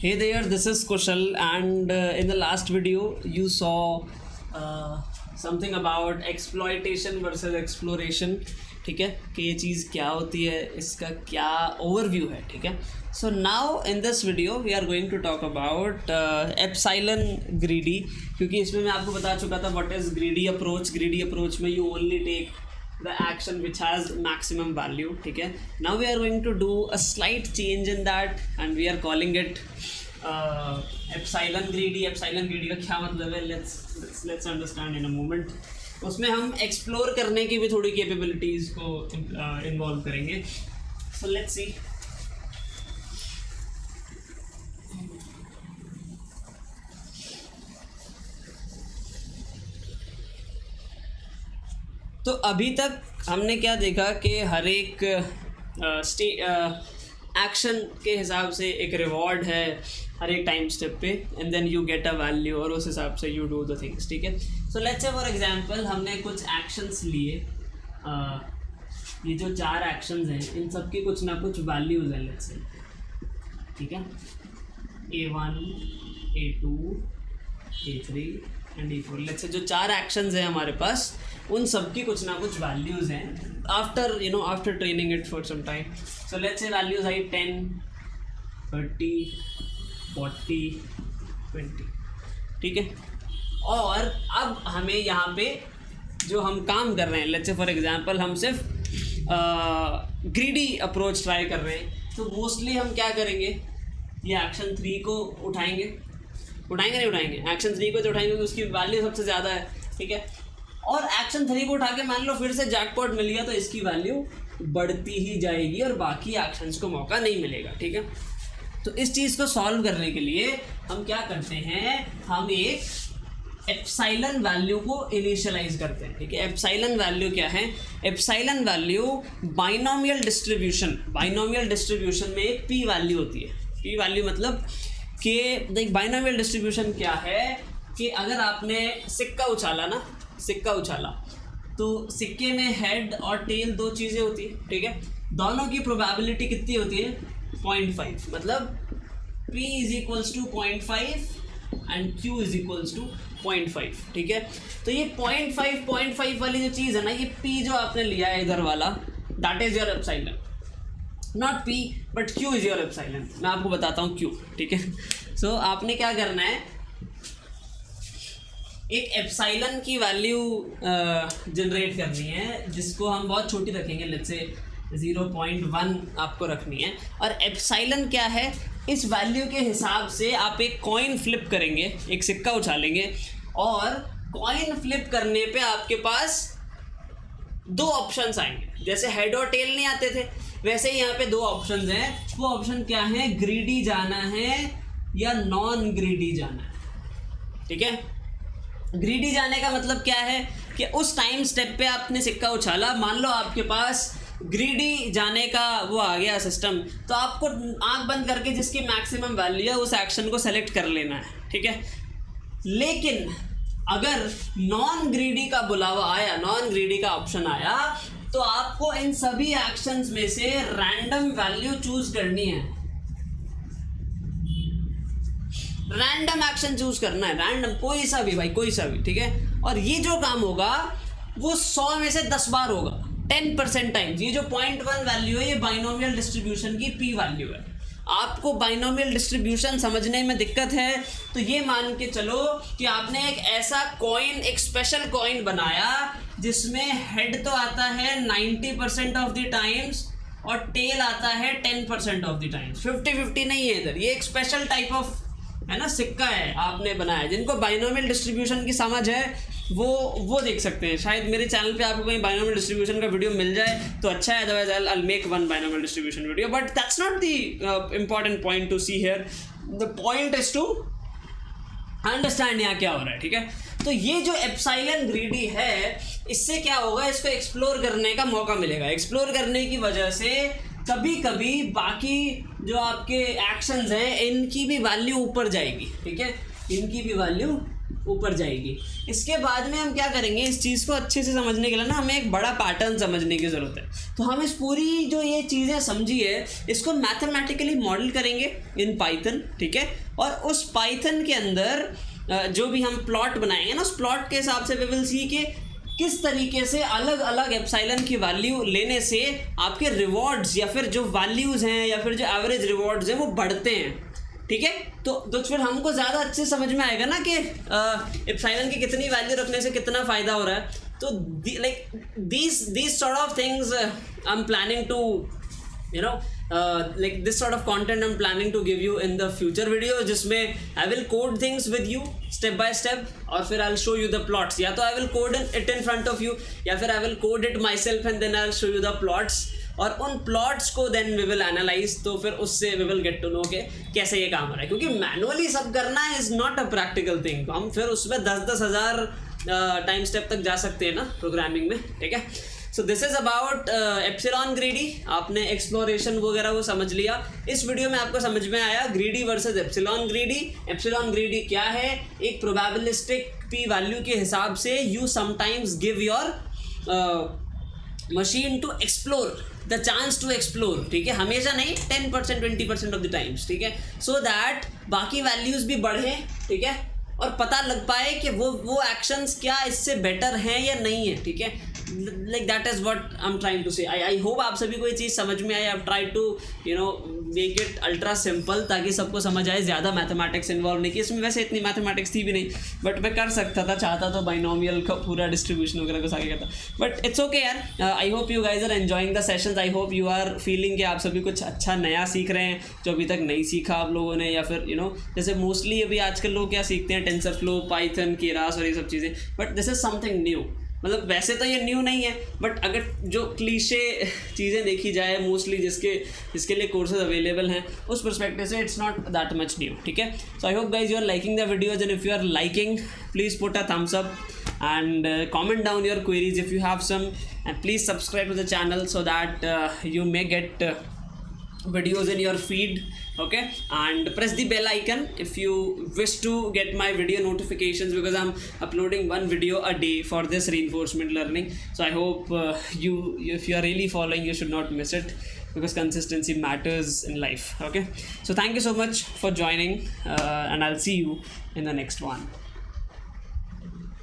Hey there, this is Kushal, and in the last video, you saw something about exploitation versus exploration. ठीक है कि ये चीज़ क्या होती है, इसका क्या ओवरव्यू है. ठीक है. So now in this video we are going to talk about epsilon greedy, क्योंकि इसमें मैं आपको बता चुका था what is greedy approach. Greedy approach में you only take the action which has maximum value. ठीक है. Now we are going to do a slight change in that and we are calling it epsilon greedy. Epsilon greedy का क्या मतलब है, let's understand in a moment. उसमें हम explore करने की भी थोड़ी कैपेबिलिटीज़ को इन्वॉल्व करेंगे. So let's see. तो अभी तक हमने क्या देखा कि हर एक एक्शन के हिसाब से एक रिवॉर्ड है हर एक टाइम स्टेप पे, and then you get a value और उस हिसाब से यू डू द थिंग्स. ठीक है. सो लेट्स से फॉर एग्जांपल हमने कुछ एक्शंस लिए. ये जो 4 एक्शंस हैं इन सब की कुछ ना कुछ वैल्यूज़ हैं. Let's say. ठीक है. A1, A2, A3 and A4. Let's say जो 4 एक्शंस हैं हमारे पास उन सब की कुछ ना कुछ वैल्यूज़ हैं after training it for some time. So let's say values I 10, 30, 40, 20. ठीक है. और अब हमें यहाँ पे जो हम काम कर रहे हैं, लेट्स से फॉर एग्जांपल हम सिर्फ ग्रीडी अप्रोच ट्राई कर रहे हैं, तो मोस्टली हम क्या करेंगे, ये एक्शन 3 को उठाएंगे नहीं उठाएंगे. एक्शन 3 को तो उठाएंगे क्योंकि उसकी वैल्यू सबसे ज़्यादा है. ठीक है. और एक्शन 3 को उठा के मान लो फिर से जैकपॉट मिल गया तो इसकी वैल्यू बढ़ती ही जाएगी और बाकी एक्शंस को मौका नहीं मिलेगा. ठीक है. तो इस चीज़ को सॉल्व करने के लिए हम क्या करते हैं, हम एक एप्सिलॉन वैल्यू को इनिशियलाइज करते हैं. ठीक है. एप्सिलॉन वैल्यू क्या है? एप्सिलॉन वैल्यू बाइनोमियल डिस्ट्रीब्यूशन में एक पी वैल्यू होती है. पी वैल्यू मतलब कि देख बाइनोमियल डिस्ट्रीब्यूशन क्या है कि अगर आपने सिक्का उछाला तो सिक्के में हेड और टेल 2 चीज़ें होती है. ठीक है. दोनों की प्रोबेबिलिटी कितनी होती है? 0.5. मतलब P is equals to 0.5 and Q is equals to 0.5. ठीक है. तो ये 0.5 वाली जो चीज़ है ना, ये P जो आपने लिया है इधर वाला, that is your epsilon. Not P but Q is your epsilon. मैं आपको बताता हूँ क्यों. ठीक है. सो आपने क्या करना है, एक एप्सिलॉन की वैल्यू जनरेट करनी है जिसको हम बहुत छोटी रखेंगे. लेट्स से 0.1 आपको रखनी है. और एप्सिलॉन क्या है, इस वैल्यू के हिसाब से आप एक कॉइन फ्लिप करेंगे, एक सिक्का उछालेंगे और कॉइन फ्लिप करने पे आपके पास 2 ऑप्शंस आएंगे. जैसे हेड और टेल नहीं आते थे, वैसे ही यहाँ पे 2 ऑप्शंस हैं. वो ऑप्शन क्या है, ग्रीडी जाना है या नॉन ग्रीडी जाना है. ठीक है. ग्रीडी जाने का मतलब क्या है कि उस टाइम स्टेप पे आपने सिक्का उछाला, मान लो आपके पास ग्रीडी जाने का वो आ गया सिस्टम, तो आपको आंख बंद करके जिसकी मैक्सिमम वैल्यू है उस एक्शन को सेलेक्ट कर लेना है. ठीक है. लेकिन अगर नॉन ग्रीडी का बुलावा आया, नॉन ग्रीडी का ऑप्शन आया, तो आपको इन सभी एक्शंस में से रैंडम वैल्यू चूज करनी है. रैंडम एक्शन चूज करना है, रैंडम कोई सा भी भाई, कोई सा भी. ठीक है. और ये जो काम होगा वो 100 में से 10 बार होगा, 10% टाइम्स. ये जो 0.1 वैल्यू है ये बाइनोमियल डिस्ट्रीब्यूशन की पी वैल्यू है. आपको बाइनोमियल डिस्ट्रीब्यूशन समझने में दिक्कत है तो ये मान के चलो कि आपने एक ऐसा कॉइन, एक स्पेशल कॉइन बनाया जिसमें हेड तो आता है 90% ऑफ द टाइम्स और टेल आता है 10% ऑफ द टाइम्स. 50-50 नहीं है इधर. ये एक स्पेशल टाइप ऑफ है ना सिक्का है आपने बनाया. जिनको बाइनोमियल डिस्ट्रीब्यूशन की समझ है वो देख सकते हैं. शायद मेरे चैनल पे आपको कहीं बाइनोमियल डिस्ट्रीब्यूशन का वीडियो मिल जाए तो अच्छा है, otherwise I make one binomial distribution video. But that's not the important point to see here. The point is to understand यहाँ क्या हो रहा है. ठीक है. तो ये जो एप्सिलॉन ग्रीडी है, इससे क्या होगा, इसको एक्सप्लोर करने का मौका मिलेगा. एक्सप्लोर करने की वजह से कभी कभी बाकी जो आपके एक्शंस हैं इनकी भी वैल्यू ऊपर जाएगी. ठीक है. इनकी भी वैल्यू ऊपर जाएगी। इसके बाद में हम क्या करेंगे, इस चीज़ को अच्छे से समझने के लिए ना हमें एक बड़ा पैटर्न समझने की ज़रूरत है। तो हम इस पूरी जो ये चीज़ें समझी है इसको मैथमेटिकली मॉडल करेंगे इन पाइथन, ठीक है। और उस पाइथन के अंदर जो भी हम प्लॉट बनाएंगे ना, उस प्लॉट के हिसाब से वी विल सी कि किस तरीके से अलग अलग एप्सिलॉन की वैल्यू लेने से आपके रिवॉर्ड्स या फिर जो वैल्यूज़ हैं या फिर जो एवरेज रिवॉर्ड्स हैं वो बढ़ते हैं, ठीक है। तो फिर हमको ज़्यादा अच्छे समझ में आएगा ना कि एप्सिलॉन की कितनी वैल्यू रखने से कितना फ़ायदा हो रहा है। तो like these sort of things I'm planning to like this sort of content I'm planning to give you in the future videos, जिसमें I will code things with you step by step और फिर I'll show you the plots। या तो I will code it in front of you या फिर I will code it myself and then I'll show you the plots, और उन plots को then we will analyse. तो फिर उससे we will get to know के कैसे ये काम हो रहा है, क्योंकि मैनुअली सब करना is not a practical thing. हम फिर उसमें 10-10 हज़ार टाइम स्टेप तक जा सकते हैं ना प्रोग्रामिंग में, ठीक है। So this is about epsilon greedy. आपने एक्सप्लोरेशन वगैरह वो समझ लिया। इस वीडियो में आपको समझ में आया greedy versus epsilon greedy. Epsilon greedy क्या है, एक प्रोबेबिलिस्टिक पी वैल्यू के हिसाब से you sometimes give your machine to explore the chance to explore, ठीक है। हमेशा नहीं, 10% 20% ऑफ द टाइम्स, ठीक है। सो दैट बाकी वैल्यूज़ भी बढ़ें, ठीक है, और पता लग पाए कि वो एक्शंस क्या इससे बेटर हैं या नहीं है, ठीक है। Like that is what I am trying to say. I hope आप सभी को ये चीज़ समझ में आए। I try to make it ultra simple ताकि सबको समझ आए। ज़्यादा मैथमेटिक्स इन्वॉल्व नहीं की इसमें, वैसे इतनी मैथमेटिक्स थी भी नहीं, बट मैं कर सकता था, चाहता तो बाइनोमियल का पूरा डिस्ट्रीब्यूशन वगैरह को आगे करता, बट इट्स ओके यार। I hope you guys are enjoying the sessions. I hope you are feeling कि आप सभी कुछ अच्छा नया सीख रहे हैं जो अभी तक नहीं सीखा आप लोगों ने, या फिर जैसे मोस्टली अभी आजकल लोग क्या सीखते हैं, टेंसरफ्लो, पाइथन, केरास और ये सब चीज़ें, but this is something new. मतलब वैसे तो ये न्यू नहीं है, बट अगर जो क्लीशे चीज़ें देखी जाए मोस्टली जिसके लिए कोर्सेज अवेलेबल हैं उस परस्पेक्टिव से it's not that much new, ठीक है। So I hope guys you are liking the videos, and if you are liking please put a thumbs up and comment down your queries if you have some, and please subscribe to the channel so that you may get videos in your feed, okay, and press the bell icon if you wish to get my video notifications, because I'm uploading one video a day for this reinforcement learning. So I hope if you are really following, you should not miss it, because consistency matters in life, okay. So thank you so much for joining, and I'll see you in the next one.